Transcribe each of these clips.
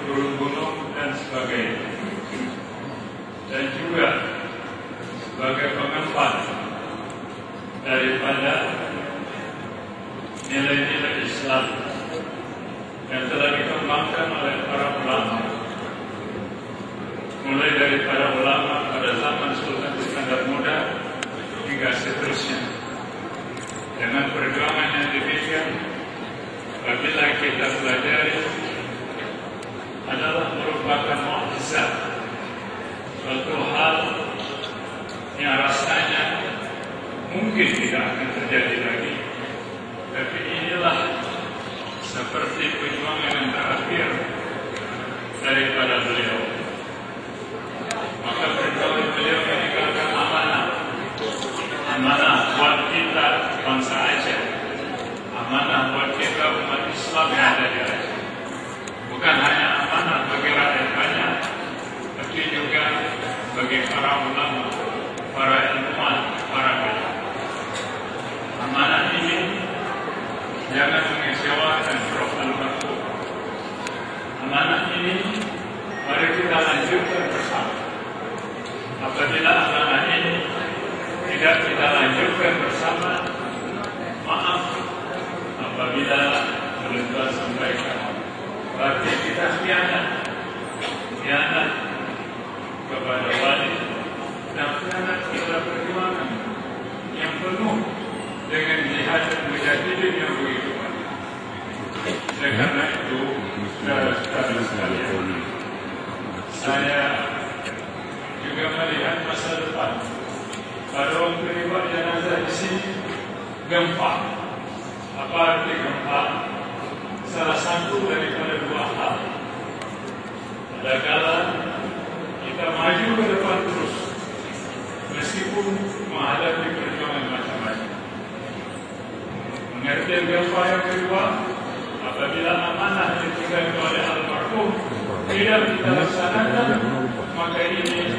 turun gunung dan sebagainya. Dan juga sebagai pengemban daripada nilai-nilai Islam yang telah dikembangkan oleh para ulama, mulai dari para ulama pada zaman Sultan Iskandar Muda hingga seterusnya. Dengan perjuangan yang demikian, apabila kita pelajari, adalah merupakan mukjizat, suatu hal yang rasanya mungkin tidak akan terjadi lagi. Tapi inilah seperti perjuangan yang terakhir daripada beliau. Maka perjuangan beliau meninggalkan amanah, amanah buat kita bangsa Aceh, amanah buat kita umat Islam yang ada di Aceh. Bukan hanya amanah bagi rakyat banyak, tapi juga bagi para ulama, para ilmuwan, para ulama. Amanah ini jangan mengecewakan Prof. Al-Maktoum. Amanah ini mari kita lanjutkan bersama. Apabila amanah ini tidak kita lanjutkan bersama, maaf apabila belum Tuhan sampaikan, berarti kita khianat kepada wali dan khianat kita perjuangan yang penuh dengan jihad dan mujahidin yang begitu banyak. Karena itu, saudara-saudara sekalian, saya juga melihat masa depan. Pada waktu ribat jenazah di sini, gempa. Apa arti gempa? Salah satu daripada dua hal. Adakala kita maju ke depan terus, meskipun menghadapi perjuangan macam-macam. Mengerti gempa yang kedua, apabila amanah yang ditinggalkan oleh almarhum tidak kita laksanakan, maka ini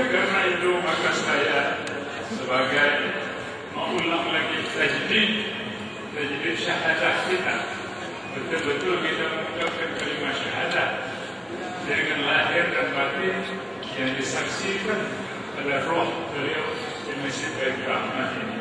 karena itu maka saya sebagai mengulang lagi tajdid syahadah kita, betul-betul kita mengucapkan kalimat syahadah dengan lahir dan batin yang disaksikan oleh roh beliau di Masjid Baitur Rahmah ini.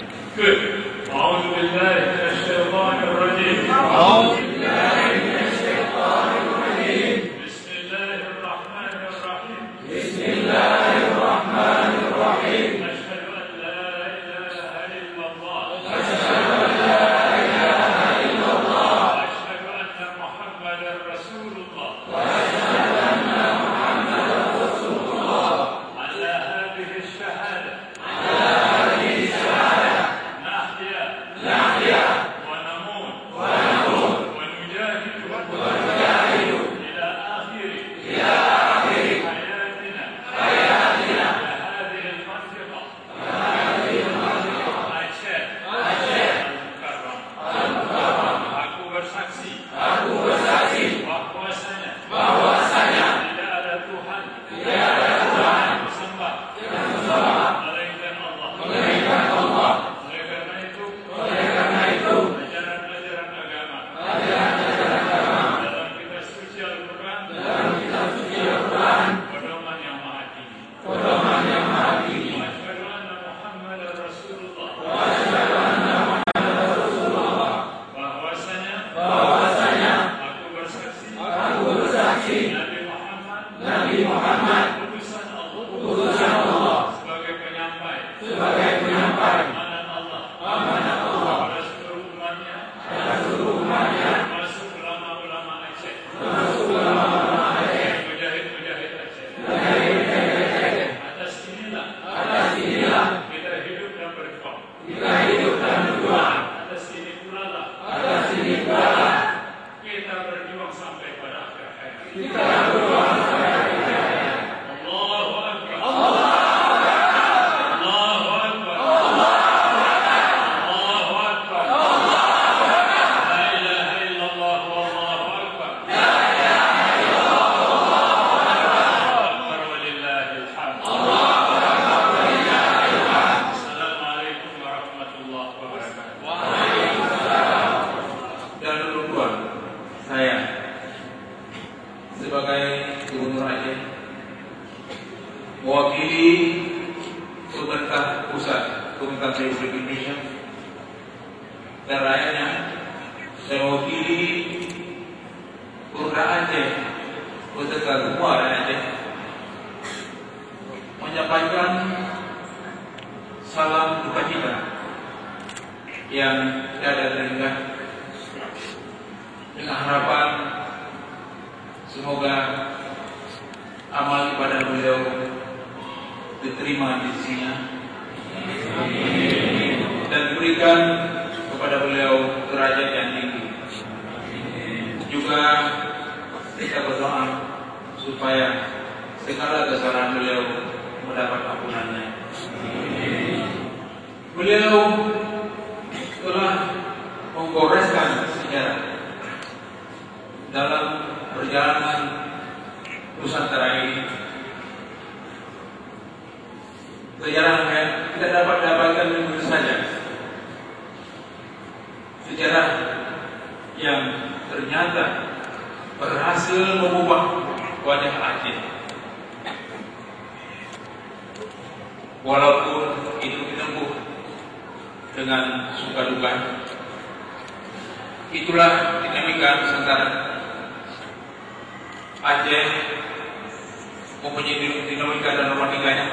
A'udzu billahi minasyaitonir rajim. A'udzu billahi minasyaitonir rajim. Bismillahirrahmanirrahim. Bismillahirrahmanirrahim. Asyhadu an la ilaha illallah. Asyhadu an la ilaha illallah. Asyhadu anna Muhammadar Rasulullah. mewakili pemerintah pusat, pemerintah Republik Indonesia dan rakyatnya, dan mewakili Program Aceh beserta semua rakyat Aceh menyampaikan salam duka cita yang tiada teringat, dengan harapan semoga amal ibadah beliau diterima di sisinya dan diberikan kepada beliau derajat yang tinggi. Juga kita berdoa supaya segala kesalahan beliau mendapat ampunannya. Beliau telah menggoreskan sejarah dalam perjalanan Nusantara ini. Sejarah yang tidak dapat dapatkan begitu saja. Sejarah yang ternyata berhasil mengubah wajah Aceh. Walaupun itu ditempuh dengan suka duka. Itulah dinamika Nusantara. Aceh mempunyai dinamika dan romantikanya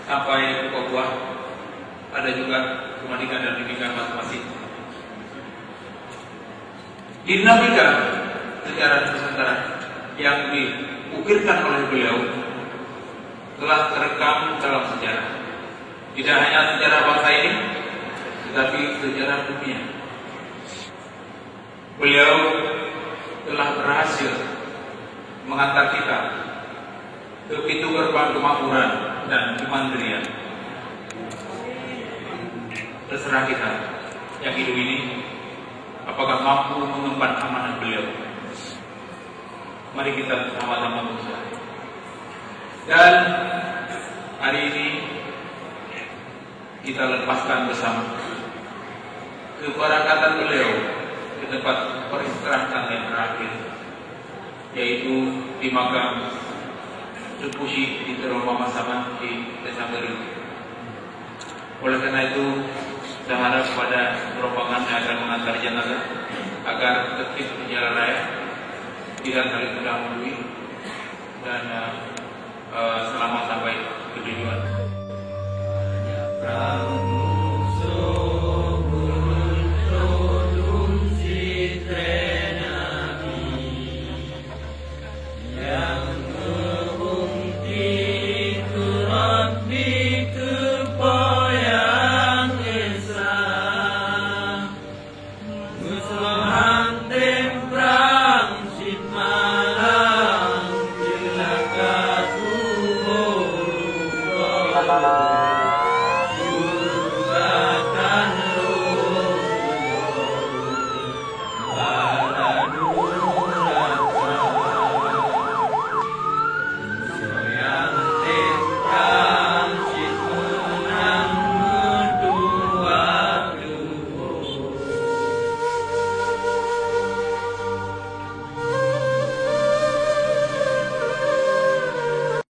sampai ke Papua. Ada juga romantika dan dinamika masing-masing. Dinamika sejarah Nusantara yang diukirkan oleh beliau telah terekam dalam sejarah. Tidak hanya sejarah bangsa ini, tetapi sejarah dunia. Beliau telah berhasil mengantar kita ke pintu gerbang kemakmuran dan kemandirian. Terserah kita yang hidup ini apakah mampu mengemban amanah beliau. Mari kita sama-sama berusaha. Dan hari ini kita lepaskan bersama keberangkatan beliau ke tempat peristirahatan yang terakhir, yaitu di makam Tepusi di Terowongan Sama di Desa Meri. Oleh karena itu, saya harap kepada rombongan yang akan mengantar jenazah agar tertib di jalan raya, tidak saling mendahului, dan